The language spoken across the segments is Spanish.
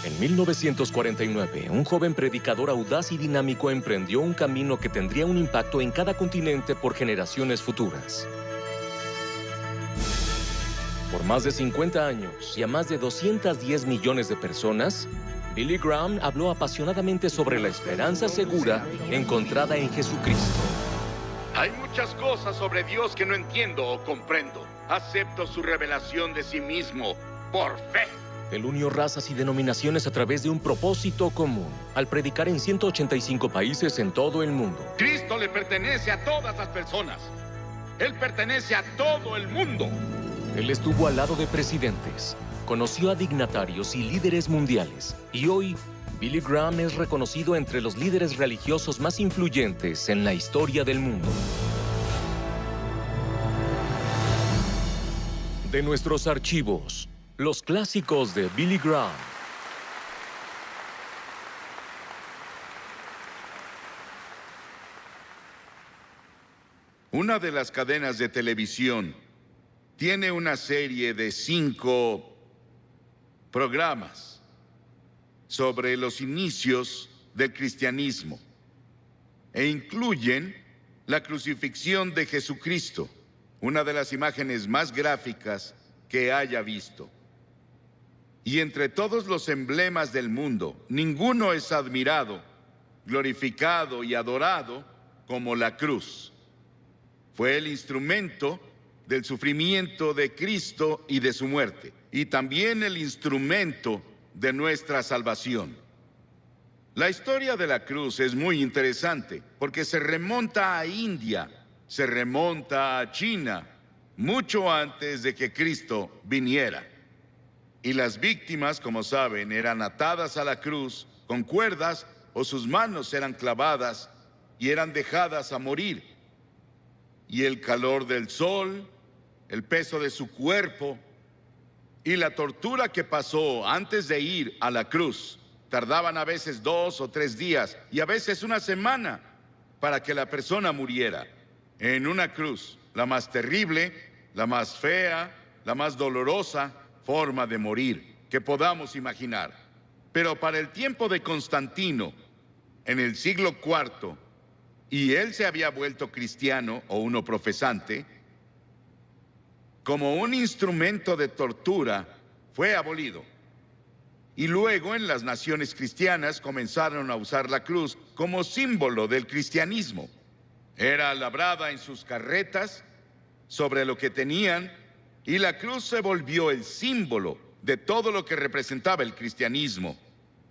En 1949, un joven predicador audaz y dinámico emprendió un camino que tendría un impacto en cada continente por generaciones futuras. Por más de 50 años y a más de 210 millones de personas, Billy Graham habló apasionadamente sobre la esperanza segura encontrada en Jesucristo. Hay muchas cosas sobre Dios que no entiendo o comprendo. Acepto su revelación de sí mismo por fe. Él unió razas y denominaciones a través de un propósito común, al predicar en 185 países en todo el mundo. Cristo le pertenece a todas las personas. Él pertenece a todo el mundo. Él estuvo al lado de presidentes, conoció a dignatarios y líderes mundiales, y hoy Billy Graham es reconocido entre los líderes religiosos más influyentes en la historia del mundo. De nuestros archivos, los clásicos de Billy Graham. Una de las cadenas de televisión tiene una serie de 5 programas sobre los inicios del cristianismo e incluyen la crucifixión de Jesucristo, una de las imágenes más gráficas que haya visto. Y entre todos los emblemas del mundo, ninguno es admirado, glorificado y adorado como la cruz. Fue el instrumento del sufrimiento de Cristo y de su muerte, y también el instrumento de nuestra salvación. La historia de la cruz es muy interesante, porque se remonta a India, se remonta a China, mucho antes de que Cristo viniera. Y las víctimas, como saben, eran atadas a la cruz con cuerdas o sus manos eran clavadas y eran dejadas a morir. Y el calor del sol, el peso de su cuerpo y la tortura que pasó antes de ir a la cruz tardaban a veces 2 o 3 días y a veces una semana para que la persona muriera en una cruz, la más terrible, la más fea, la más dolorosa forma de morir que podamos imaginar. Pero para el tiempo de Constantino, en el siglo IV, y él se había vuelto cristiano o uno profesante, como un instrumento de tortura, fue abolido. Y luego en las naciones cristianas comenzaron a usar la cruz como símbolo del cristianismo. Era labrada en sus carretas, sobre lo que tenían, y la cruz se volvió el símbolo de todo lo que representaba el cristianismo.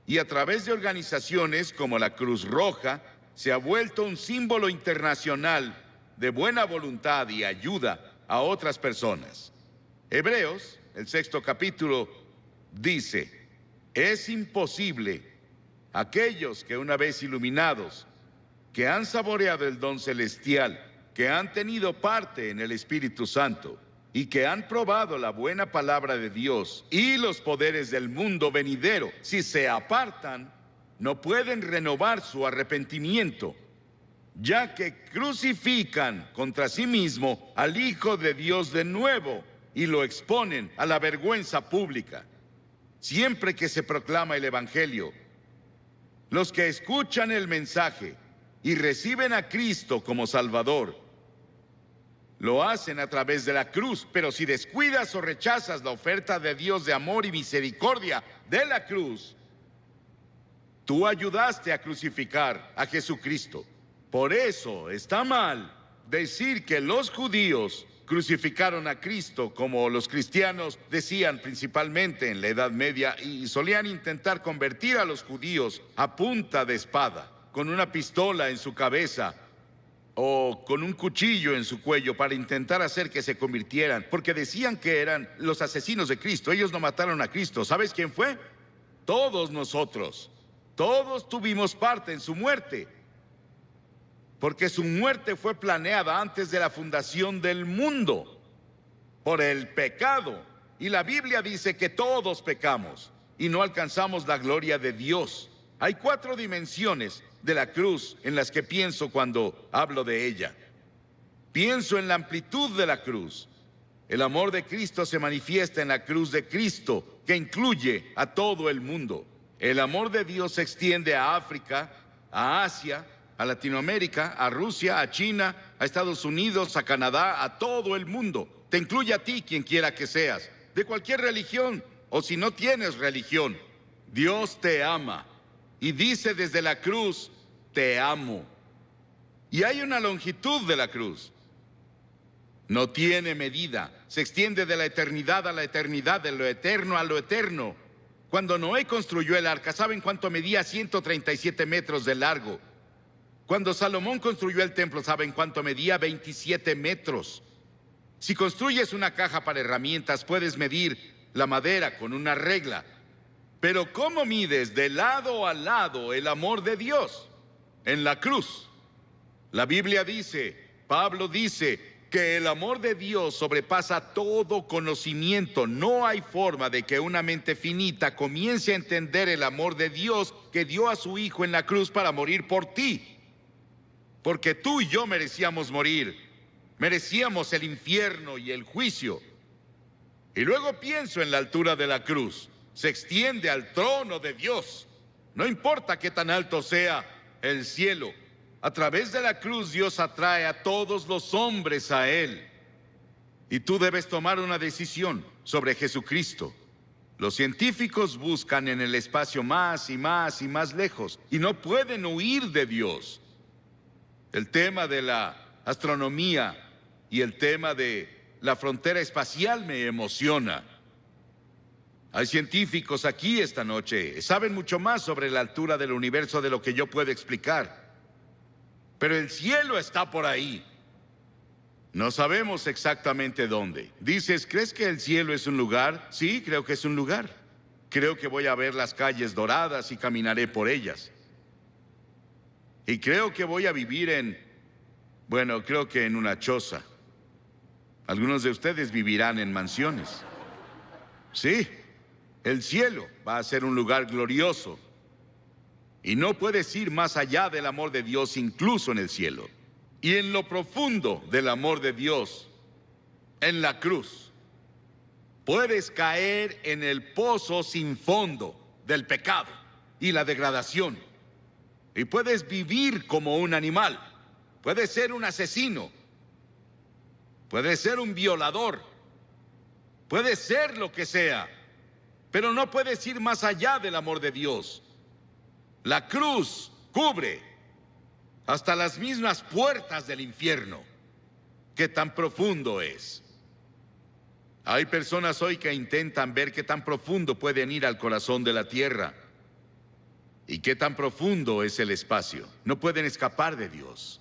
Y a través de organizaciones como la Cruz Roja, se ha vuelto un símbolo internacional de buena voluntad y ayuda a otras personas. Hebreos, el 6º capítulo, dice: es imposible aquellos que una vez iluminados, que han saboreado el don celestial, que han tenido parte en el Espíritu Santo y que han probado la buena palabra de Dios y los poderes del mundo venidero, si se apartan, no pueden renovar su arrepentimiento, ya que crucifican contra sí mismo al Hijo de Dios de nuevo y lo exponen a la vergüenza pública. Siempre que se proclama el Evangelio, los que escuchan el mensaje y reciben a Cristo como Salvador, lo hacen a través de la cruz. Pero si descuidas o rechazas la oferta de Dios de amor y misericordia de la cruz, tú ayudaste a crucificar a Jesucristo. Por eso está mal decir que los judíos crucificaron a Cristo, como los cristianos decían principalmente en la Edad Media, y solían intentar convertir a los judíos a punta de espada, con una pistola en su cabeza o con un cuchillo en su cuello para intentar hacer que se convirtieran, porque decían que eran los asesinos de Cristo. Ellos no mataron a Cristo. ¿Sabes quién fue? Todos nosotros. Todos tuvimos parte en su muerte, porque su muerte fue planeada antes de la fundación del mundo por el pecado. Y la Biblia dice que todos pecamos y no alcanzamos la gloria de Dios. Hay 4 dimensiones de la cruz en las que pienso cuando hablo de ella. Pienso en la amplitud de la cruz. El amor de Cristo se manifiesta en la cruz de Cristo, que incluye a todo el mundo. El amor de Dios se extiende a África, a Asia, a Latinoamérica, a Rusia, a China, a Estados Unidos, a Canadá, a todo el mundo. Te incluye a ti, quien quiera que seas, de cualquier religión, o si no tienes religión. Dios te ama y dice desde la cruz, te amo. Y hay una longitud de la cruz. No tiene medida. Se extiende de la eternidad a la eternidad, de lo eterno a lo eterno. Cuando Noé construyó el arca, ¿saben cuánto medía? 137 metros de largo. Cuando Salomón construyó el templo, ¿saben cuánto medía? 27 metros. Si construyes una caja para herramientas, puedes medir la madera con una regla. Pero ¿cómo mides de lado a lado el amor de Dios? En la cruz. La Biblia dice, Pablo dice, que el amor de Dios sobrepasa todo conocimiento. No hay forma de que una mente finita comience a entender el amor de Dios que dio a su Hijo en la cruz para morir por ti. Porque tú y yo merecíamos morir. Merecíamos el infierno y el juicio. Y luego pienso en la altura de la cruz. Se extiende al trono de Dios. No importa qué tan alto sea el cielo. A través de la cruz Dios atrae a todos los hombres a Él. Y tú debes tomar una decisión sobre Jesucristo. Los científicos buscan en el espacio más y más y más lejos y no pueden huir de Dios. El tema de la astronomía y el tema de la frontera espacial me emociona. Hay científicos aquí esta noche, saben mucho más sobre la altura del universo de lo que yo puedo explicar. Pero el cielo está por ahí. No sabemos exactamente dónde. Dices, ¿crees que el cielo es un lugar? Sí, creo que es un lugar. Creo que voy a ver las calles doradas y caminaré por ellas. Y creo que voy a vivir creo que en una choza. Algunos de ustedes vivirán en mansiones. Sí, el cielo va a ser un lugar glorioso. Y no puedes ir más allá del amor de Dios, incluso en el cielo. Y en lo profundo del amor de Dios, en la cruz, puedes caer en el pozo sin fondo del pecado y la degradación. Y puedes vivir como un animal. Puedes ser un asesino. Puedes ser un violador. Puedes ser lo que sea. Pero no puedes ir más allá del amor de Dios. La cruz cubre hasta las mismas puertas del infierno. ¿Qué tan profundo es? Hay personas hoy que intentan ver qué tan profundo pueden ir al corazón de la tierra. ¿Y qué tan profundo es el espacio? No pueden escapar de Dios.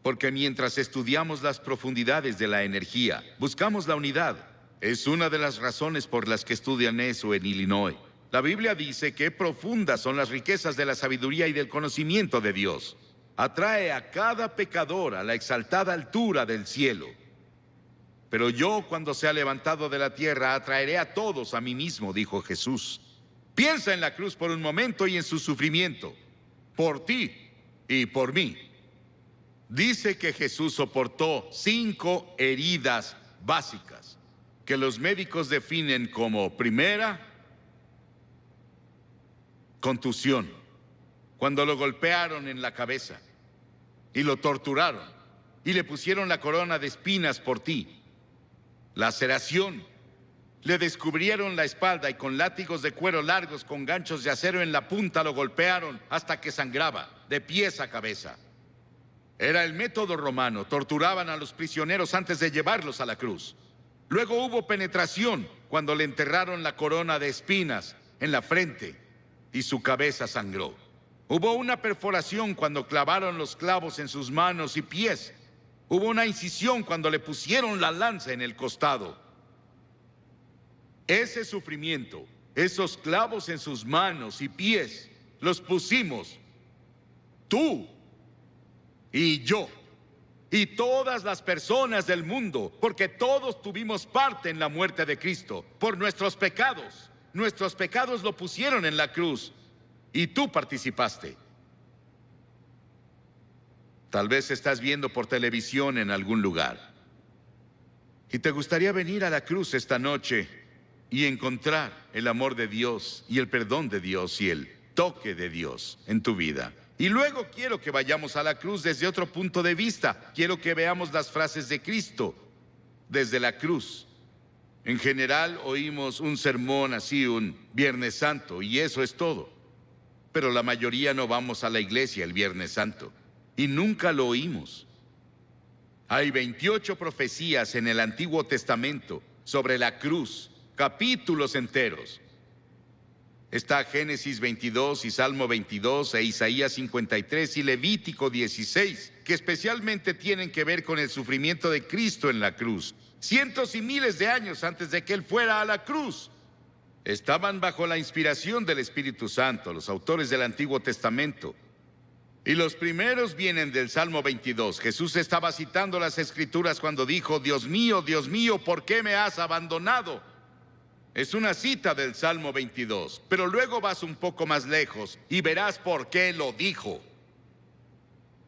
Porque mientras estudiamos las profundidades de la energía, buscamos la unidad. Es una de las razones por las que estudian eso en Illinois. La Biblia dice que profundas son las riquezas de la sabiduría y del conocimiento de Dios. Atrae a cada pecador a la exaltada altura del cielo. Pero yo, cuando sea levantado de la tierra, atraeré a todos a mí mismo, dijo Jesús. Piensa en la cruz por un momento y en su sufrimiento, por ti y por mí. Dice que Jesús soportó 5 heridas básicas, que los médicos definen como primera, contusión, cuando lo golpearon en la cabeza y lo torturaron y le pusieron la corona de espinas por ti. Laceración, le descubrieron la espalda y con látigos de cuero largos con ganchos de acero en la punta lo golpearon hasta que sangraba, de pies a cabeza. Era el método romano, torturaban a los prisioneros antes de llevarlos a la cruz. Luego hubo penetración cuando le enterraron la corona de espinas en la frente y su cabeza sangró. Hubo una perforación cuando clavaron los clavos en sus manos y pies. Hubo una incisión cuando le pusieron la lanza en el costado. Ese sufrimiento, esos clavos en sus manos y pies, los pusimos tú y yo y todas las personas del mundo, porque todos tuvimos parte en la muerte de Cristo por nuestros pecados. Nuestros pecados lo pusieron en la cruz y tú participaste. Tal vez estás viendo por televisión en algún lugar y te gustaría venir a la cruz esta noche y encontrar el amor de Dios y el perdón de Dios y el toque de Dios en tu vida. Y luego quiero que vayamos a la cruz desde otro punto de vista. Quiero que veamos las frases de Cristo desde la cruz. En general oímos un sermón así un Viernes Santo y eso es todo. Pero la mayoría no vamos a la iglesia el Viernes Santo y nunca lo oímos. Hay 28 profecías en el Antiguo Testamento sobre la cruz, capítulos enteros. Está Génesis 22 y Salmo 22 e Isaías 53 y Levítico 16, que especialmente tienen que ver con el sufrimiento de Cristo en la cruz. Cientos y miles de años antes de que Él fuera a la cruz. Estaban bajo la inspiración del Espíritu Santo, los autores del Antiguo Testamento. Y los primeros vienen del Salmo 22. Jesús estaba citando las Escrituras cuando dijo, Dios mío, ¿por qué me has abandonado? Es una cita del Salmo 22, pero luego vas un poco más lejos y verás por qué lo dijo.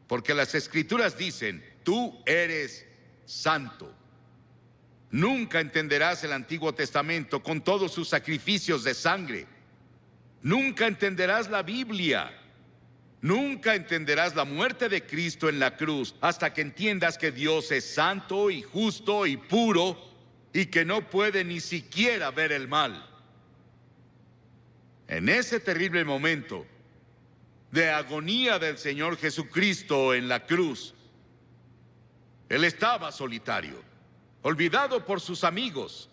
Porque las Escrituras dicen, tú eres santo. Nunca entenderás el Antiguo Testamento con todos sus sacrificios de sangre. Nunca entenderás la Biblia. Nunca entenderás la muerte de Cristo en la cruz hasta que entiendas que Dios es santo y justo y puro y que no puede ni siquiera ver el mal. En ese terrible momento de agonía del Señor Jesucristo en la cruz, Él estaba solitario, olvidado por sus amigos.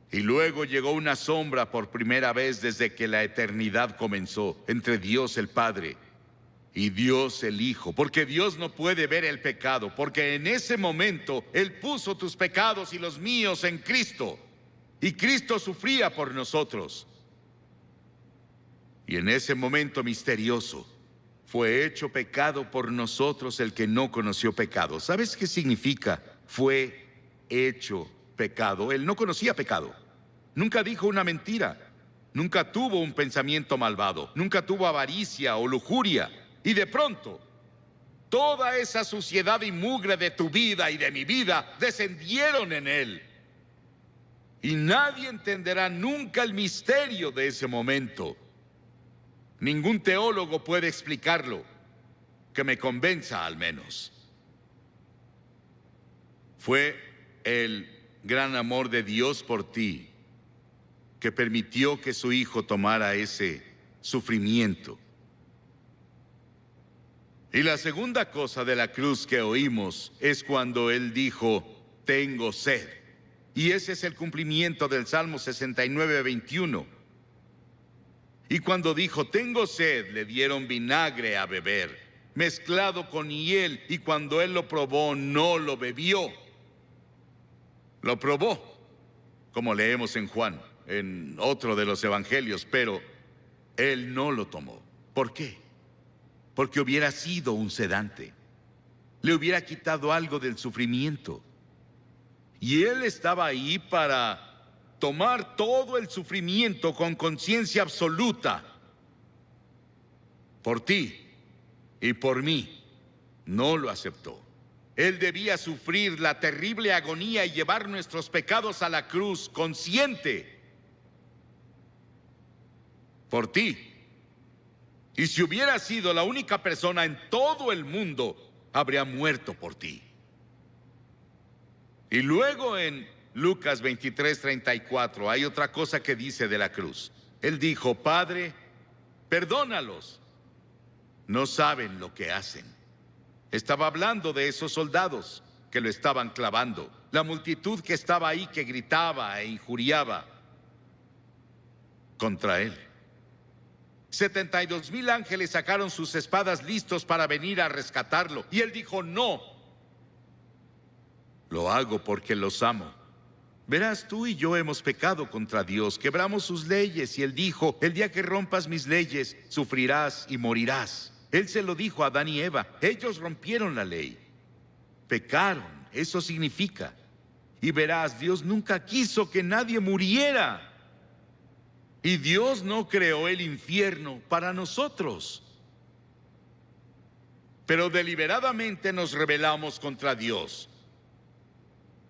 Y luego llegó una sombra por primera vez desde que la eternidad comenzó entre Dios el Padre y Dios el Hijo, porque Dios no puede ver el pecado, porque en ese momento Él puso tus pecados y los míos en Cristo, y Cristo sufría por nosotros. Y en ese momento misterioso fue hecho pecado por nosotros el que no conoció pecado. ¿Sabes qué significa? Fue hecho pecado. Él no conocía pecado. Nunca dijo una mentira. Nunca tuvo un pensamiento malvado. Nunca tuvo avaricia o lujuria. Y de pronto, toda esa suciedad y mugre de tu vida y de mi vida descendieron en Él. Y nadie entenderá nunca el misterio de ese momento. Ningún teólogo puede explicarlo, que me convenza al menos. Fue el gran amor de Dios por ti que permitió que su Hijo tomara ese sufrimiento. Y la segunda cosa de la cruz que oímos es cuando Él dijo, tengo sed. Y ese es el cumplimiento del Salmo 69, 21. Y cuando dijo, tengo sed, le dieron vinagre a beber, mezclado con hiel, y cuando Él lo probó, no lo bebió. Lo probó, como leemos en Juan, en otro de los evangelios, pero Él no lo tomó. ¿Por qué? Porque hubiera sido un sedante. Le hubiera quitado algo del sufrimiento. Y Él estaba ahí para tomar todo el sufrimiento con conciencia absoluta. Por ti y por mí. No lo aceptó. Él debía sufrir la terrible agonía y llevar nuestros pecados a la cruz consciente. Por ti. Y si hubiera sido la única persona en todo el mundo, habría muerto por ti. Y luego en Lucas 23:34 hay otra cosa que dice de la cruz. Él dijo, Padre, perdónalos. No saben lo que hacen. Estaba hablando de esos soldados que lo estaban clavando. La multitud que estaba ahí que gritaba e injuriaba contra Él. 72,000 ángeles sacaron sus espadas listos para venir a rescatarlo. Y Él dijo, no. Lo hago porque los amo. Verás, tú y yo hemos pecado contra Dios, quebramos sus leyes. Y Él dijo, el día que rompas mis leyes, sufrirás y morirás. Él se lo dijo a Adán y Eva. Ellos rompieron la ley. Pecaron, eso significa. Y verás, Dios nunca quiso que nadie muriera. Y Dios no creó el infierno para nosotros. Pero deliberadamente nos rebelamos contra Dios.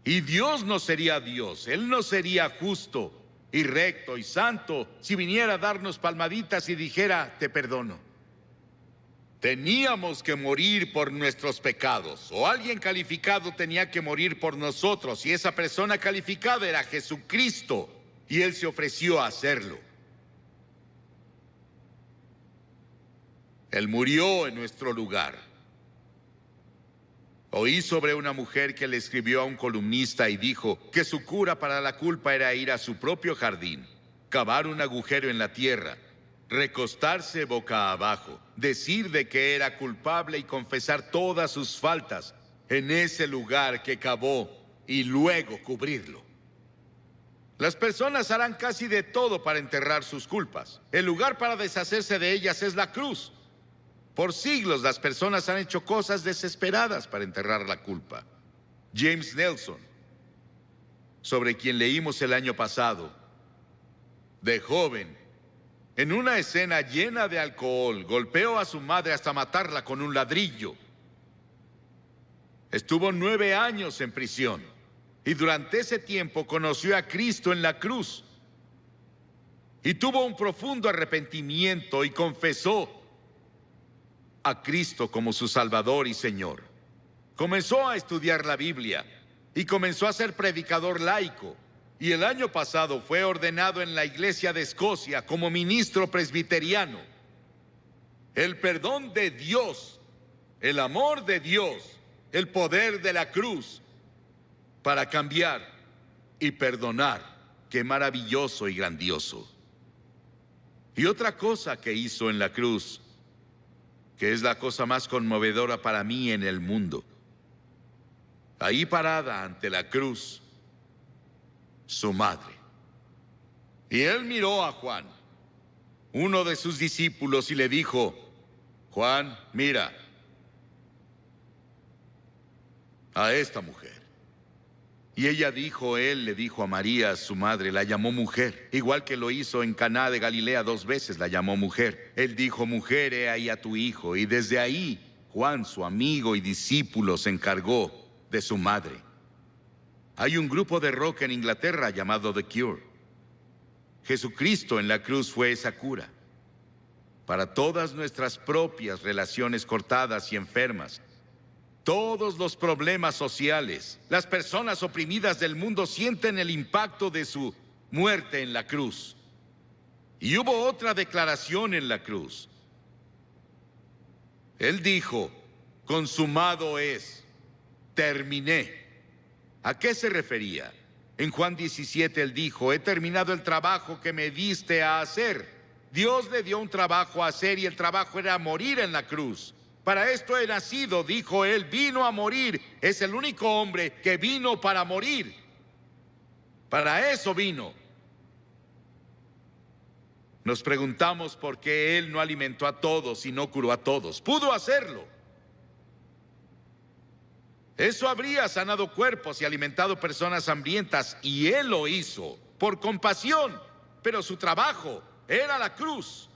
Y Dios no sería Dios, Él no sería justo y recto y santo si viniera a darnos palmaditas y dijera, te perdono. Teníamos que morir por nuestros pecados, o alguien calificado tenía que morir por nosotros, y esa persona calificada era Jesucristo, y Él se ofreció a hacerlo. Él murió en nuestro lugar. Oí sobre una mujer que le escribió a un columnista y dijo que su cura para la culpa era ir a su propio jardín, cavar un agujero en la tierra, recostarse boca abajo, decir de que era culpable y confesar todas sus faltas en ese lugar que cavó y luego cubrirlo. Las personas harán casi de todo para enterrar sus culpas. El lugar para deshacerse de ellas es la cruz. Por siglos las personas han hecho cosas desesperadas para enterrar la culpa. James Nelson, sobre quien leímos el año pasado, de joven, en una escena llena de alcohol, golpeó a su madre hasta matarla con un ladrillo. Estuvo 9 años en prisión y durante ese tiempo conoció a Cristo en la cruz. Y tuvo un profundo arrepentimiento y confesó a Cristo como su Salvador y Señor. Comenzó a estudiar la Biblia y comenzó a ser predicador laico. Y el año pasado fue ordenado en la Iglesia de Escocia como ministro presbiteriano. El perdón de Dios, el amor de Dios, el poder de la cruz para cambiar y perdonar. Qué maravilloso y grandioso. Y otra cosa que hizo en la cruz, que es la cosa más conmovedora para mí en el mundo. Ahí parada ante la cruz, su madre. Y él miró a Juan, uno de sus discípulos, y le dijo, Juan, mira a esta mujer. Y ella dijo, él le dijo a María, su madre, la llamó mujer, igual que lo hizo en Caná de Galilea 2 veces, la llamó mujer. Él dijo, mujer, he ahí a tu hijo. Y desde ahí, Juan, su amigo y discípulo, se encargó de su madre. Hay un grupo de rock en Inglaterra llamado The Cure. Jesucristo en la cruz fue esa cura para todas nuestras propias relaciones cortadas y enfermas. Todos los problemas sociales, las personas oprimidas del mundo sienten el impacto de su muerte en la cruz. Y hubo otra declaración en la cruz. Él dijo, consumado es, terminé. ¿A qué se refería? En Juan 17 él dijo, he terminado el trabajo que me diste a hacer. Dios le dio un trabajo a hacer y el trabajo era morir en la cruz. Para esto he nacido, dijo él, vino a morir. Es el único hombre que vino para morir. Para eso vino. Nos preguntamos por qué él no alimentó a todos y no curó a todos. Pudo hacerlo. Eso habría sanado cuerpos y alimentado personas hambrientas, y él lo hizo por compasión, pero su trabajo era la cruz.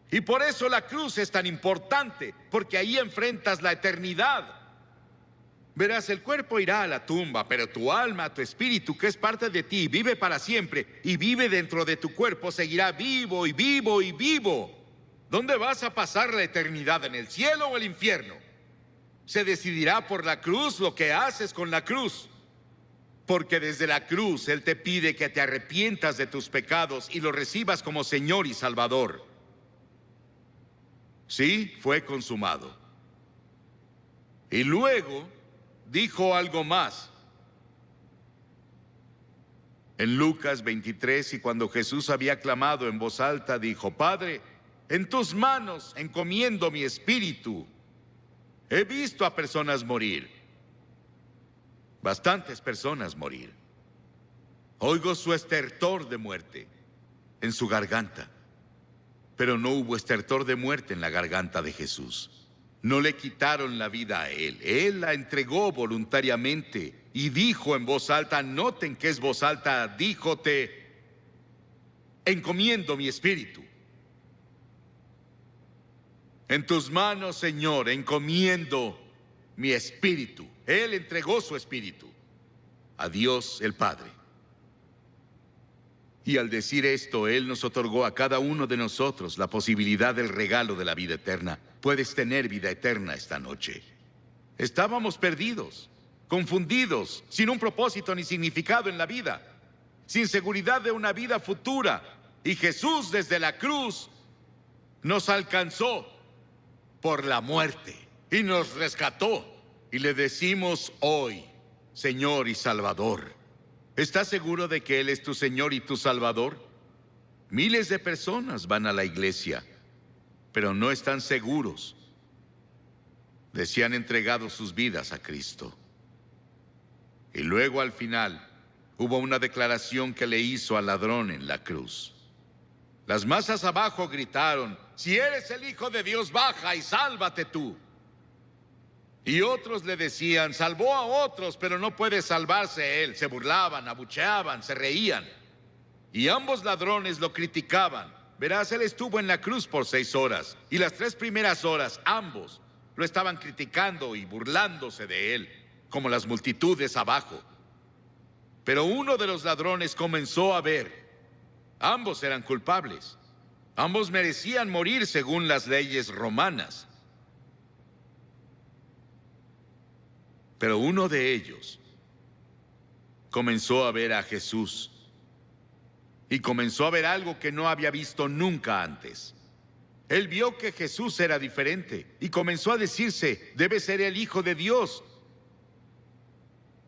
Y por eso la cruz es tan importante, porque ahí enfrentas la eternidad. Verás, el cuerpo irá a la tumba, pero tu alma, tu espíritu, que es parte de ti, vive para siempre y vive dentro de tu cuerpo, seguirá vivo y vivo y vivo. ¿Dónde vas a pasar la eternidad? ¿En el cielo o el infierno? Se decidirá por la cruz lo que haces con la cruz. Porque desde la cruz Él te pide que te arrepientas de tus pecados y lo recibas como Señor y Salvador. Sí, fue consumado. Y luego dijo algo más. En Lucas 23, y cuando Jesús había clamado en voz alta, dijo, Padre, en tus manos encomiendo mi espíritu. He visto a personas morir, bastantes personas morir. Oigo su estertor de muerte en su garganta, pero no hubo estertor de muerte en la garganta de Jesús. No le quitaron la vida a él la entregó voluntariamente y dijo en voz alta, noten que es voz alta, dijo, te encomiendo mi espíritu. En tus manos, Señor, encomiendo mi espíritu. Él entregó su espíritu. a Dios el Padre. Y al decir esto, Él nos otorgó a cada uno de nosotros la posibilidad del regalo de la vida eterna. Puedes tener vida eterna esta noche. Estábamos perdidos, confundidos, sin un propósito ni significado en la vida, sin seguridad de una vida futura. Y Jesús desde la cruz nos alcanzó por la muerte y nos rescató. Y le decimos hoy, Señor y Salvador. ¿Estás seguro de que Él es tu Señor y tu Salvador? Miles de personas van a la iglesia, pero no están seguros de si han entregado sus vidas a Cristo. Y luego al final hubo una declaración que le hizo al ladrón en la cruz. Las masas abajo gritaron: si eres el Hijo de Dios, baja y sálvate tú. Y otros le decían: salvó a otros, pero no puede salvarse él. Se burlaban, abucheaban, se reían. Y ambos ladrones lo criticaban. Verás, él estuvo en la cruz por 6 horas. Y las 3 primeras horas, ambos lo estaban criticando y burlándose de él, como las multitudes abajo. Pero uno de los ladrones comenzó a ver. Ambos eran culpables. Ambos merecían morir según las leyes romanas. Pero uno de ellos comenzó a ver a Jesús y comenzó a ver algo que no había visto nunca antes. Él vio que Jesús era diferente y comenzó a decirse: debe ser el Hijo de Dios,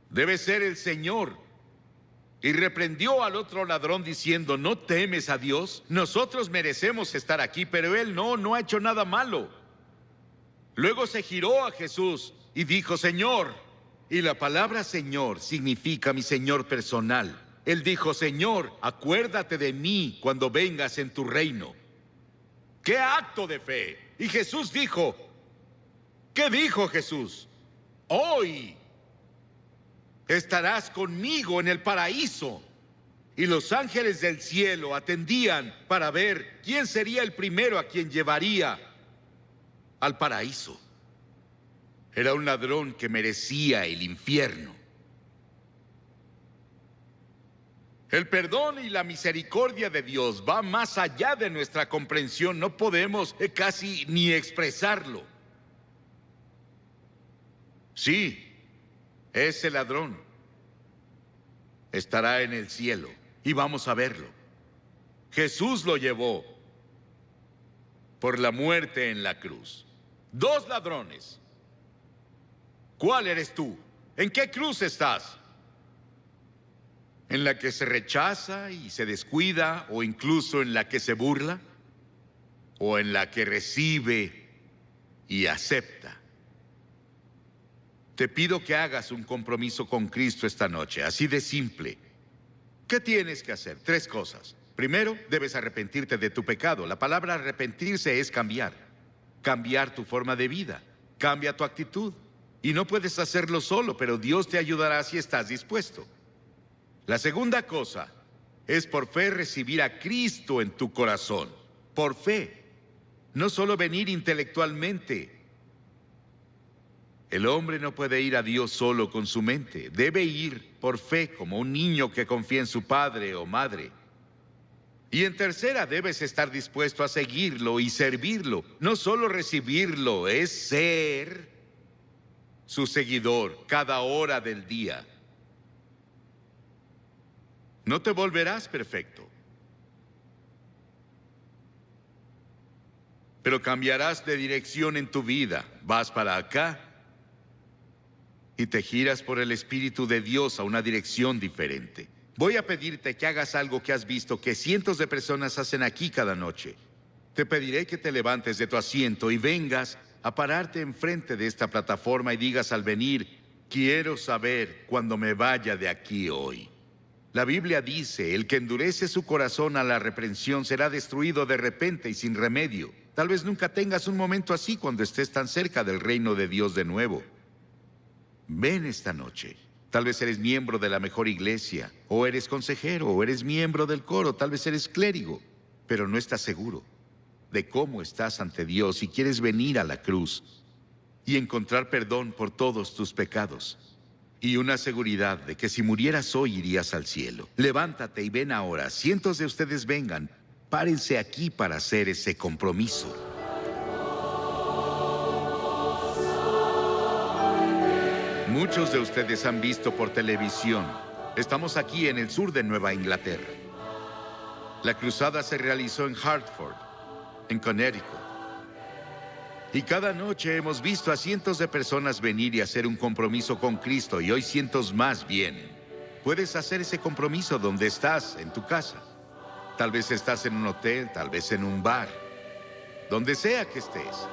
debe ser el Señor. Y reprendió al otro ladrón diciendo: ¿no temes a Dios? Nosotros merecemos estar aquí, pero él no ha hecho nada malo. Luego se giró a Jesús y dijo: Señor. Y la palabra Señor significa mi Señor personal. Él dijo: Señor, acuérdate de mí cuando vengas en tu reino. ¡Qué acto de fe! Y Jesús dijo, ¿qué dijo Jesús? Hoy estarás conmigo en el paraíso. Y los ángeles del cielo atendían para ver quién sería el primero a quien llevaría al paraíso. Era un ladrón que merecía el infierno. El perdón y la misericordia de Dios va más allá de nuestra comprensión. No podemos casi ni expresarlo. Sí, ese ladrón estará en el cielo y vamos a verlo. Jesús lo llevó por la muerte en la cruz. 2 ladrones. ¿Cuál eres tú? ¿En qué cruz estás? ¿En la que se rechaza y se descuida, o incluso en la que se burla? ¿O en la que recibe y acepta? Te pido que hagas un compromiso con Cristo esta noche, así de simple. ¿Qué tienes que hacer? 3 cosas. Primero, debes arrepentirte de tu pecado. La palabra arrepentirse es cambiar. Cambiar tu forma de vida. Cambia tu actitud. Y no puedes hacerlo solo, pero Dios te ayudará si estás dispuesto. La segunda cosa es por fe recibir a Cristo en tu corazón. Por fe. No solo venir intelectualmente. El hombre no puede ir a Dios solo con su mente. Debe ir por fe, como un niño que confía en su padre o madre. Y en tercera, debes estar dispuesto a seguirlo y servirlo. No solo recibirlo, es ser su seguidor cada hora del día. No te volverás perfecto, pero cambiarás de dirección en tu vida. Vas para acá y te giras por el Espíritu de Dios a una dirección diferente. Voy a pedirte que hagas algo que has visto que cientos de personas hacen aquí cada noche. Te pediré que te levantes de tu asiento y vengas a pararte enfrente de esta plataforma y digas al venir: quiero saber cuando me vaya de aquí hoy. La Biblia dice: el que endurece su corazón a la reprensión será destruido de repente y sin remedio. Tal vez nunca tengas un momento así cuando estés tan cerca del reino de Dios de nuevo. Ven esta noche. Tal vez eres miembro de la mejor iglesia, o eres consejero, o eres miembro del coro, tal vez eres clérigo, pero no estás seguro de cómo estás ante Dios y quieres venir a la cruz y encontrar perdón por todos tus pecados. Y una seguridad de que si murieras hoy irías al cielo. Levántate y ven ahora. Cientos de ustedes vengan. Párense aquí para hacer ese compromiso. Muchos de ustedes han visto por televisión. Estamos aquí en el sur de Nueva Inglaterra. La cruzada se realizó en Hartford, en Connecticut. Y cada noche hemos visto a cientos de personas venir y hacer un compromiso con Cristo, y hoy cientos más vienen. Puedes hacer ese compromiso donde estás, en tu casa. Tal vez estás en un hotel, tal vez en un bar. Donde sea que estés.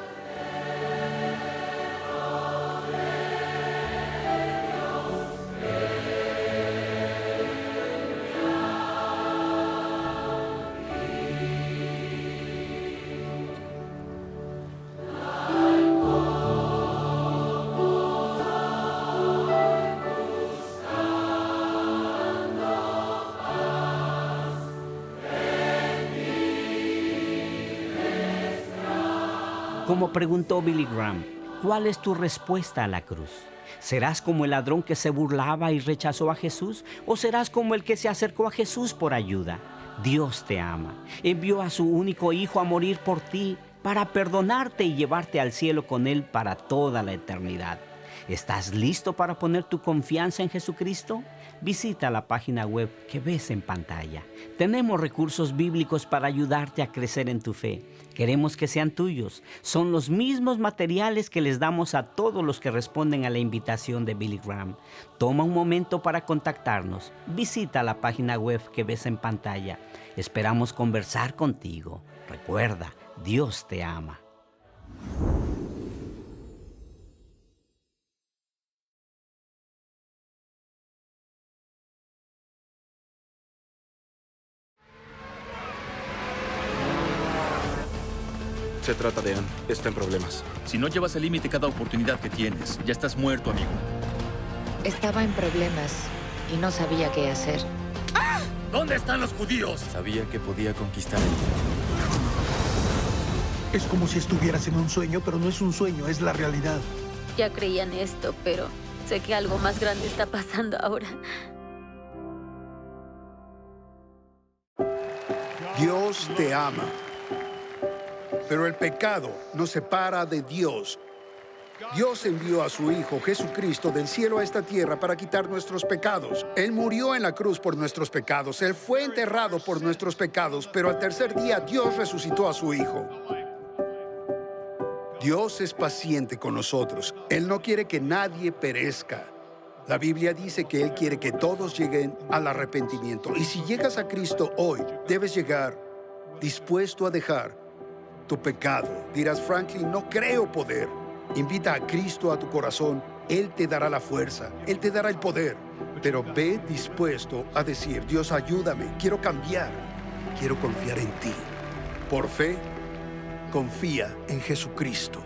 Como preguntó Billy Graham, ¿cuál es tu respuesta a la cruz? ¿Serás como el ladrón que se burlaba y rechazó a Jesús? ¿O serás como el que se acercó a Jesús por ayuda? Dios te ama. Envió a su único Hijo a morir por ti, para perdonarte y llevarte al cielo con Él para toda la eternidad. ¿Estás listo para poner tu confianza en Jesucristo? Visita la página web que ves en pantalla. Tenemos recursos bíblicos para ayudarte a crecer en tu fe. Queremos que sean tuyos. Son los mismos materiales que les damos a todos los que responden a la invitación de Billy Graham. Toma un momento para contactarnos. Visita la página web que ves en pantalla. Esperamos conversar contigo. Recuerda, Dios te ama. Se trata de Ann. Está en problemas. Si no llevas al límite cada oportunidad que tienes, ya estás muerto, amigo. Estaba en problemas y no sabía qué hacer. ¿Dónde están los judíos? Sabía que podía conquistar el mundo. Es como si estuvieras en un sueño, pero no es un sueño, es la realidad. Ya creía en esto, pero sé que algo más grande está pasando ahora. Dios te ama. Pero el pecado nos separa de Dios. Dios envió a su Hijo Jesucristo del cielo a esta tierra para quitar nuestros pecados. Él murió en la cruz por nuestros pecados. Él fue enterrado por nuestros pecados, pero al tercer día Dios resucitó a su Hijo. Dios es paciente con nosotros. Él no quiere que nadie perezca. La Biblia dice que Él quiere que todos lleguen al arrepentimiento. Y si llegas a Cristo hoy, debes llegar dispuesto a dejar tu pecado. Dirás, Franklin, no creo poder. Invita a Cristo a tu corazón. Él te dará la fuerza. Él te dará el poder. Pero ve dispuesto a decir, Dios, ayúdame. Quiero cambiar. Quiero confiar en ti. Por fe, confía en Jesucristo.